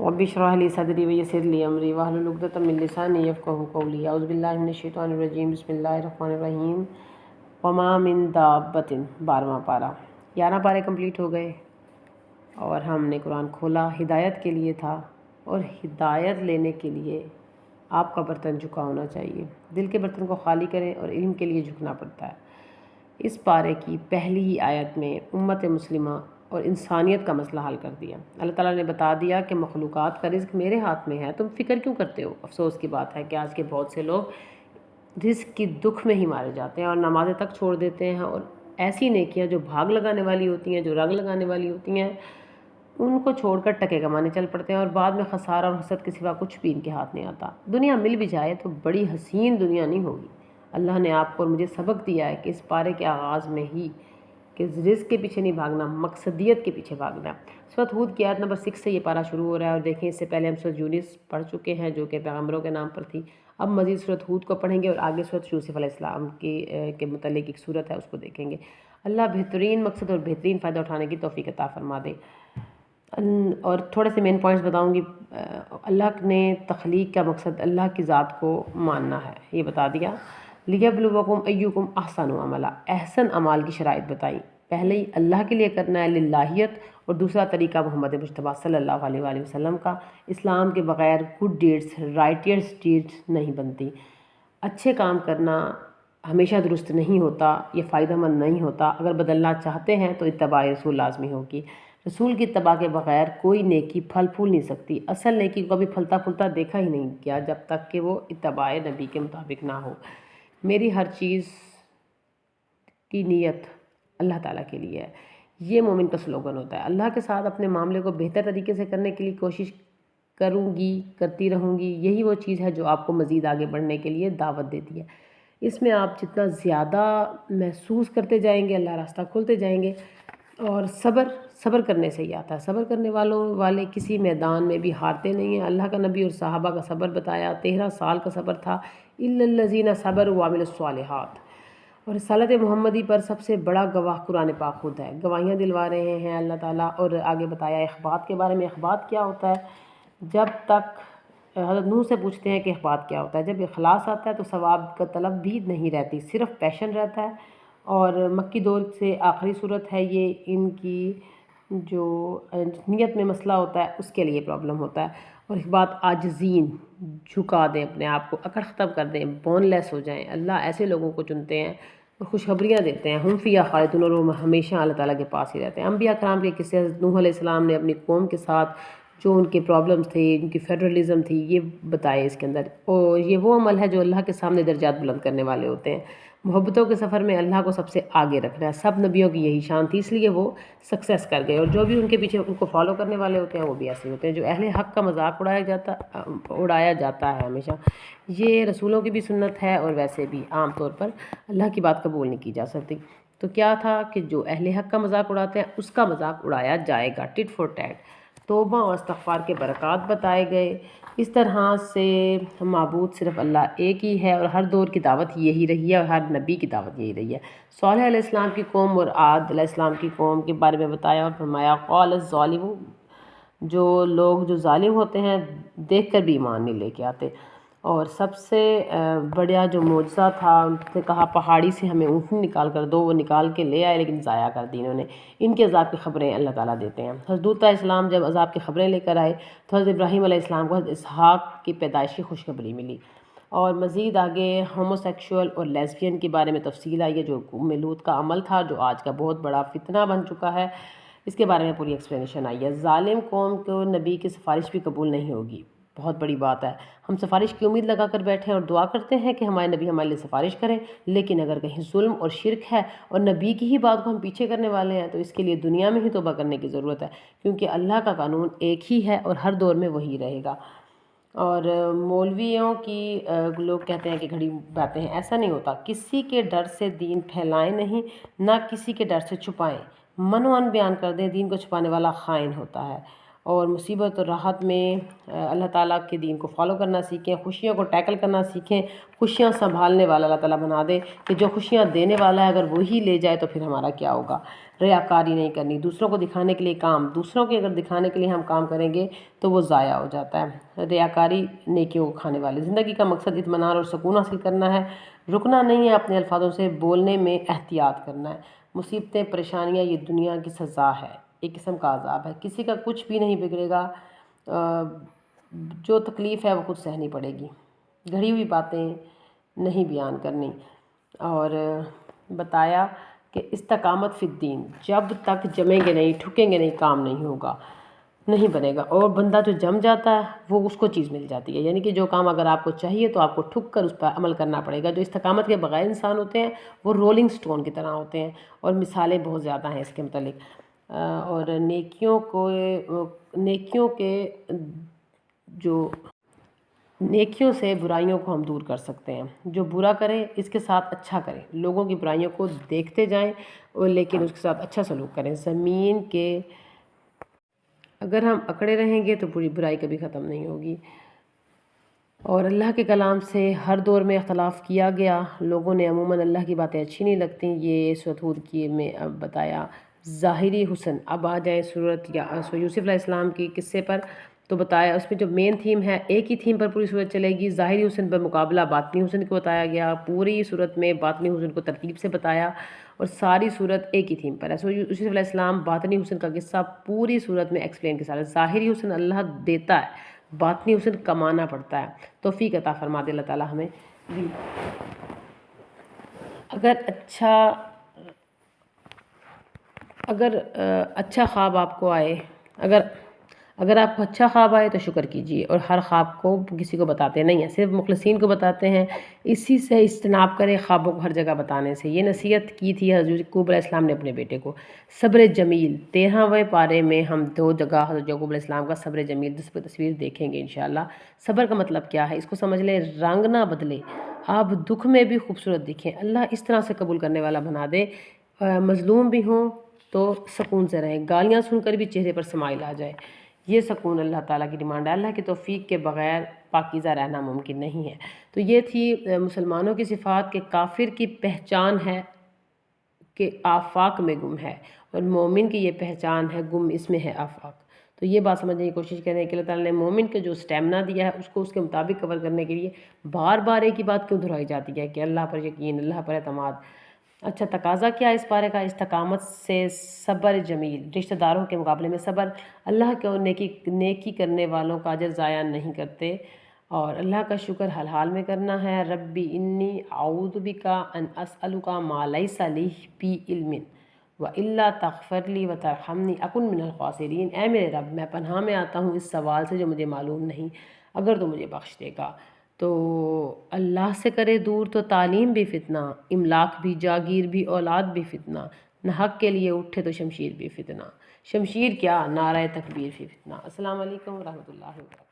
Rabbi इश्रह ली सदरी वयस्सिर ली अमरी वाहलुल उक़दतम मिन लिसानी यफ़क़हू क़ौली। औज़ु बिल्लाहि मिनश शैतानिर रजीम बिस्मिल्लाहिर रहमानिर रहीम। वमा मिन दाब्बतिन 12वां पारा। 11 पारे कंप्लीट हो गए और हमने कुरान खोला। हिदायत के लिए था और हिदायत लेने के लिए आपका बर्तन झुका होना चाहिए। दिल के बर्तन को खाली करें और इल्म के लिए झुकना पड़ता है। इस पारे की पहली ही आयत में उम्मत मुस्लिमा और इंसानियत का मसला हल कर दिया। अल्लाह ताला ने बता दिया कि मखलूक़ात का रिज़्क़ मेरे हाथ में है, तुम फ़िक्र क्यों करते हो। अफसोस की बात है कि आज के बहुत से लोग रिज़्क़ की दुख में ही मारे जाते हैं और नमाज़ें तक छोड़ देते हैं, और ऐसी नेकियां जो भाग लगाने वाली होती हैं, जो रंग लगाने वाली होती हैं, उनको छोड़कर टके कमाने चल पड़ते हैं और बाद में खसारा और हसरत के सिवा कुछ भी इनके हाथ नहीं आता। दुनिया मिल भी जाए तो बड़ी हसीन दुनिया नहीं होगी। अल्लाह ने आपको और मुझे सबक दिया है कि इस पारे के आगाज़ में ही कि रिज़्क़ के पीछे नहीं भागना, मकसदियत के पीछे भागना। सूरह हूद की आयत नंबर 6 से ये पारा शुरू हो रहा है। और देखें, इससे पहले हम सूरह यूनुस पढ़ चुके हैं जो कि पैगम्बरों के नाम पर थी। अब मज़ीद सूरह हूद को पढ़ेंगे और आगे सूरह यूसुफ अलैहिस्सलाम के मुतल्लिक़ एक सूरत है, उसको देखेंगे। अल्लाह बेहतरीन मकसद और बेहतरीन फ़ायदा उठाने की तौफ़ीक़ अता फ़रमा दे। और थोड़े से मेन पॉइंट्स बताऊंगी। अल्लाह ने तख्लीक का मकसद अल्लाह की ज़ात को मानना है, ये बता दिया। लियब्लुवकुम अय्युकुम अहसनु अमला, अहसन अमाल की शराइत बताई। पहले ही अल्लाह के लिए करना है, लिल्लाहियत, और दूसरा तरीका मोहम्मद मुस्तफ़ा सल्लल्लाहु अलैहि वसल्लम का। इस्लाम के बग़ैर गुड डीड्स, राइटियस डीड्स नहीं बनती। अच्छे काम करना हमेशा दुरुस्त नहीं होता, ये फ़ायदेमंद नहीं होता। अगर बदलना चाहते हैं तो इत्तबाए रसूल लाजमी होगी। रसूल की इत्तबा के बग़ैर कोई नेकी फल फूल नहीं सकती। असल नेकी को कभी फलता फूलता देखा ही नहीं गया जब तक कि वो इत्तबाए नबी के मुताबिक ना हो। मेरी हर चीज़ की नीयत अल्लाह ताला के लिए है, ये मोमिन का स्लोगन होता है। अल्लाह के साथ अपने मामले को बेहतर तरीके से करने के लिए कोशिश करूँगी, करती रहूँगी। यही वो चीज़ है जो आपको मज़ीद आगे बढ़ने के लिए दावत देती है। इसमें आप जितना ज़्यादा महसूस करते जाएंगे, अल्लाह रास्ता खोलते जाएंगे। और सब्र करने से ही आता है। सब्र करने वाले किसी मैदान में भी हारते नहीं हैं। अल्लाह का नबी और सहाबा का सब्र बताया, 13 साल का सब्र था। इल्लल्लज़ीना सबर व अमिलुस्सालिहात। और रिसालत मोहम्मदी पर सबसे बड़ा गवाह कुरान पाक खुद है, गवाहियाँ दिलवा रहे हैं अल्लाह ताला। और आगे बताया इख़बात के बारे में। इख़बात क्या होता है? जब तक हज़रत नूह से पूछते हैं कि इख़बात क्या होता है, जब इखलास आता है तो सवाब का तलब भी नहीं रहती, सिर्फ पैशन रहता है। और मक्की दौर से आखिरी सूरत है ये। इनकी जो नीयत में मसला होता है उसके लिए प्रॉब्लम होता है। और एक बात, आजिज़ीन, झुका दें अपने आप को, अकड़ ख़त्म कर दें, बोनलेस हो जाएं। अल्लाह ऐसे लोगों को चुनते हैं और खुशखबरियाँ देते हैं। हम फ़िया खालिदून, और वो हमेशा अल्लाह ताला के पास ही रहते हैं। अम्बिया कराम के किस्से, नूह अलैहिस्सलाम ने अपनी कौम के साथ जो उनके प्रॉब्लम्स थे, उनकी फेडरलिज़म थी, ये बताए इसके अंदर। और ये वो अमल है जो अल्लाह के सामने दर्जात बुलंद करने वाले होते हैं। मोहब्बतों के सफ़र में अल्लाह को सबसे आगे रखना है। सब नबियों की यही शान थी, इसलिए वो सक्सेस कर गए। और जो भी उनके पीछे उनको फॉलो करने वाले होते हैं वो भी ऐसे होते हैं। जो अहले हक़ का मजाक उड़ाया जाता है हमेशा, ये रसूलों की भी सुन्नत है। और वैसे भी आम तौर पर अल्लाह की बात कबूल नहीं की जा सकती। तो क्या था कि जो अहले हक़ का मजाक उड़ाते हैं उसका मजाक उड़ाया जाएगा, टिट फॉर टैट। तौबा और इस्तिग़फ़ार के बरक़ात बताए गए। इस तरह से माबूद सिर्फ अल्लाह एक ही है और हर दौर की दावत यही रही है और हर नबी की दावत यही रही है। सालेह अलैहिस्सलाम की कौम और आद अलैहिस्सलाम की कौम के बारे में बताया और फरमाया, क़ाल ज़ालिमू, जो लोग जो जालिम होते हैं देख कर भी ईमान नहीं लेके आते। और सबसे बड़ा जो मोजज़ा था, उनसे कहा पहाड़ी से हमें ऊँटनी निकाल कर दो, वो निकाल के ले आए लेकिन ज़ाया कर दी इन्होंने। इनके अज़ाब की ख़बरें अल्लाह ताला देते हैं। हज़रत लूत अलैहिस्सलाम जब अज़ाब की ख़बरें लेकर आए तो हज़रत इब्राहीम अलैहिस्सलाम को हज़रत इसहाक़ की पैदाइश की खुशखबरी मिली। और मज़ीद आगे होमोसेक्सुअल और लेस्बियन के बारे में तफ़सील आई है, जो कौम लूत का अमल था, जो आज का बहुत बड़ा फितना बन चुका है। इसके बारे में पूरी एक्सप्लेनेशन आई है। ज़ालिम कौम को नबी की सिफारिश भी कबूल नहीं होगी, बहुत बड़ी बात है। हम सिफारिश की उम्मीद लगा कर बैठे हैं और दुआ करते हैं कि हमारे नबी हमारे लिए सिफारिश करें, लेकिन अगर कहीं जुल्म और शिरक है और नबी की ही बात को हम पीछे करने वाले हैं तो इसके लिए दुनिया में ही तौबा करने की ज़रूरत है, क्योंकि अल्लाह का कानून एक ही है और हर दौर में वही रहेगा। और मौलवियों की लोग कहते हैं कि घड़ी बातें हैं, ऐसा नहीं होता। किसी के डर से दीन फैलाएं नहीं, ना किसी के डर से छुपाएं। मनोअन बयान कर दें, दीन को छुपाने वाला खाइन होता है। اور مصیبت اور راحت میں اللہ تعالیٰ کے دین کو فالو کرنا سیکھیں، خوشیوں کو ٹیکل کرنا سیکھیں، خوشیاں سنبھالنے والا اللہ تعالیٰ بنا دے کہ جو خوشیاں دینے والا ہے اگر وہی لے جائے تو پھر ہمارا کیا ہوگا۔ ریاکاری نہیں کرنی، دوسروں کو دکھانے کے لیے کام، دوسروں کے اگر دکھانے کے لیے ہم کام کریں گے تو وہ ضائع ہو جاتا ہے۔ ریاکاری نیکیوں کو کھانے والی، زندگی کا مقصد اطمینان اور سکون حاصل کرنا ہے، رکنا نہیں ہے، اپنے الفاظوں سے بولنے میں احتیاط کرنا ہے۔ مصیبتیں پریشانیاں یہ دنیا کی سزا ہے، ایک قسم کا عذاب ہے، کسی کا کچھ بھی نہیں بگڑے گا، جو تکلیف ہے وہ خود سہنی پڑے گی، گھڑی ہوئی باتیں نہیں بیان کرنی۔ اور بتایا کہ استقامت فی الدین، جب تک جمیں گے نہیں، ٹھکیں گے نہیں، کام نہیں ہوگا، نہیں بنے گا۔ اور بندہ جو جم جاتا ہے وہ اس کو چیز مل جاتی ہے، یعنی کہ جو کام اگر آپ کو چاہیے تو آپ کو ٹھک کر اس پر عمل کرنا پڑے گا۔ جو استقامت کے بغیر انسان ہوتے ہیں وہ رولنگ سٹون کی طرح ہوتے ہیں، اور مثالیں بہت زیادہ ہیں اس کے متعلق۔ اور نیکیوں سے برائیوں کو ہم دور کر سکتے ہیں۔ جو برا کرے اس کے ساتھ اچھا کرے، لوگوں کی برائیوں کو دیکھتے جائیں اور لیکن اس کے ساتھ اچھا سلوک کریں۔ زمین کے اگر ہم اکڑے رہیں گے تو پوری برائی کبھی ختم نہیں ہوگی۔ اور اللہ کے کلام سے ہر دور میں اختلاف کیا گیا، لوگوں نے عموماً اللہ کی باتیں اچھی نہیں لگتیں، یہ سورۃ ہود کی میں اب بتایا۔ ظاہری حسن، اب آ جائیں سورۃ یوسف علیہ السلام کی قصے پر، تو بتایا اس میں جو مین تھیم ہے، ایک ہی تھیم پر پوری صورت چلے گی، ظاہری حسن پر مقابلہ باطنی حسن کو بتایا گیا، پوری صورت میں باطنی حسن کو ترتیب سے بتایا، اور ساری صورت ایک ہی تھیم پر ہے۔ یوسف علیہ السلام باطنی حسن کا قصہ پوری صورت میں ایکسپلین کے ساتھ، ظاہری حسن اللہ دیتا ہے، باطنی حسن کمانا پڑتا ہے۔ توفیق عطا فرما دے اللہ تعالیٰ ہمیں بھی۔ اگر اچھا خواب آپ کو آئے، اگر آپ کو اچھا خواب آئے تو شکر کیجیے، اور ہر خواب کو کسی کو بتاتے نہیں ہیں، صرف مخلصین کو بتاتے ہیں۔ اسی سے اجتناب کریں خوابوں کو ہر جگہ بتانے سے۔ یہ نصیحت کی تھی حضرت یعقوب علیہ السلام نے اپنے بیٹے کو۔ صبر جمیل، 13ویں پارے میں ہم 2 جگہ حضرت یعقوب علیہ السلام کا صبر جمیل تصویر دیکھیں گے انشاءاللہ۔ صبر کا مطلب کیا ہے اس کو سمجھ لیں، رنگ نہ بدلے، آپ دکھ میں بھی خوبصورت دکھیں، اللہ اس طرح سے قبول کرنے والا بنا دے، مظلوم بھی ہوں تو سکون سے رہیں، گالیاں سن کر بھی چہرے پر سمائل آ جائے۔ یہ سکون اللہ تعالیٰ کی ڈیمانڈ ہے، اللہ کی توفیق کے بغیر پاکیزہ رہنا ممکن نہیں ہے۔ تو یہ تھی مسلمانوں کی صفات، کہ کافر کی پہچان ہے کہ آفاق میں گم ہے، اور مومن کی یہ پہچان ہے گم اس میں ہے آفاق۔ تو یہ بات سمجھنے کی کوشش کریں کہ اللہ تعالیٰ نے مومن کے جو سٹیمنا دیا ہے اس کو اس کے مطابق کور کرنے کے لیے بار بار ایک ہی بات کیوں دہرائی جاتی ہے کہ اللہ پر یقین، اللہ پر اعتماد۔ اچھا، تقاضا کیا اس پارے کا؟ استقامت سے صبر جمیل، رشتہ داروں کے مقابلے میں صبر، اللہ کو نیکی کرنے والوں کا اجر ضائع نہیں کرتے، اور اللہ کا شکر حال حال میں کرنا ہے۔ ربی انی اعوذ بک ان اسألک ما لیس لی بی علم والا تغفر لی وترحمنی اکن من الخاسرین۔ اے میرے رب، میں پناہ میں آتا ہوں اس سوال سے جو مجھے معلوم نہیں، اگر تو مجھے بخش دے گا۔ تو اللہ سے کرے دور تو تعلیم بھی فتنہ، املاک بھی، جاگیر بھی، اولاد بھی فتنہ، نہ حق کے لیے اٹھے تو شمشیر بھی فتنہ، شمشیر کیا، نعرہ تکبیر بھی فتنہ۔ السلام علیکم ورحمۃ اللہ وبرکاتہ۔